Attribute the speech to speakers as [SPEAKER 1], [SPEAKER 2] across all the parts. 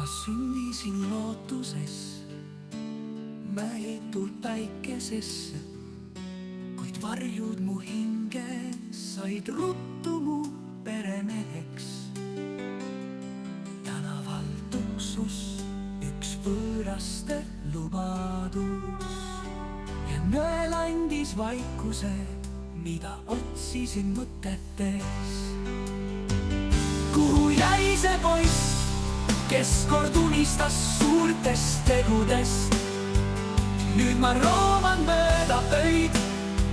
[SPEAKER 1] ma sündisin lootuses mäetud päikesesse, kuid varjud mu hinge said ruttu mu peremeheks. Tänaval tuksus üks võõraste lubadus ja nõel andis vaikuse, mida otsisin mõtetes. Kuhu jäi see poiss, kes kord unistas suurtest tegudest? Nüüd ma rooman mööda öid,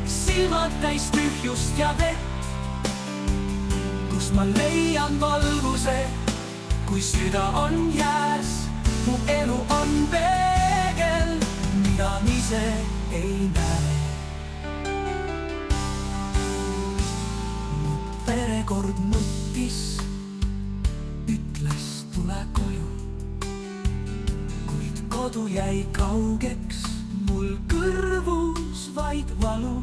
[SPEAKER 1] silmad täis tühjust ja vett, kus ma leian valguse, kui süda on jääs. Mu elu on peegel, mida ma ise ei näe. Mu perekord nutis, ütles tule koju, kuid kodu jäi kaugeks, mul kõrvus vaid valu.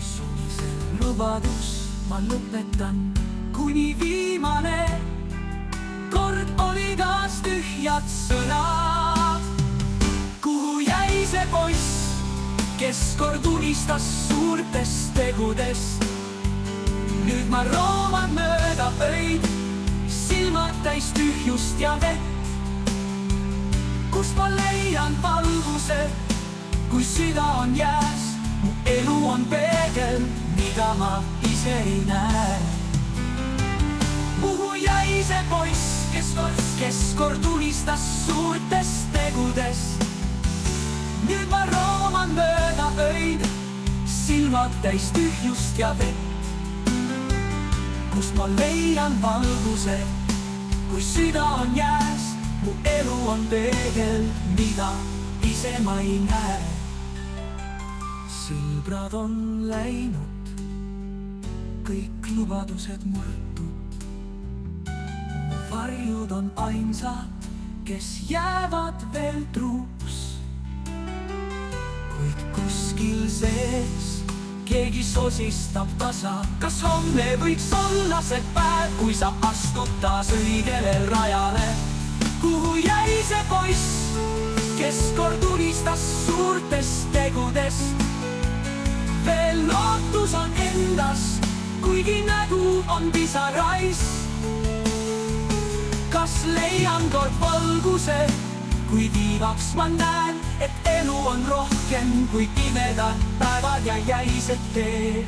[SPEAKER 1] Sumisel lubadus ma lõpetan, kuni viimane kord oli taas tühjad sõnad. Kuhu jäi see poiss, kes kord unistas suurtest tegudest? Nüüd ma rooman mööda öid, silmad täis tühjust ja vett, kust ma leian valguse, kui süda on jääs. Mu elu on peegel, mida ma ise ei näe. Kuhu jäi see poiss, kes kord unistas suurtest tegudest? Nüüd ma rooman mööda öid, silmad täis tühjust ja vett, kust ma leian valguse, kui süda on jääs. Mu elu on peegel, mida ise ma ei näe. Sõbrad on läinud, kõik lubadused murtud, mu varjud on ainsad, kes jäävad veel truuks. Kuid kuskil sees keegi sosistab tasa, kas homme võiks olla see päev, kui sa astud taas õigele rajale? Kuhu jäi see poiss, kes kord unistas suurtest tegudest? Veel lootus on endas, kuigi nägu on pisarais. Kas leian kord valguse, kui viivaks ma näen, et elu on rohkem kui pimedad päevad ja jäised tee?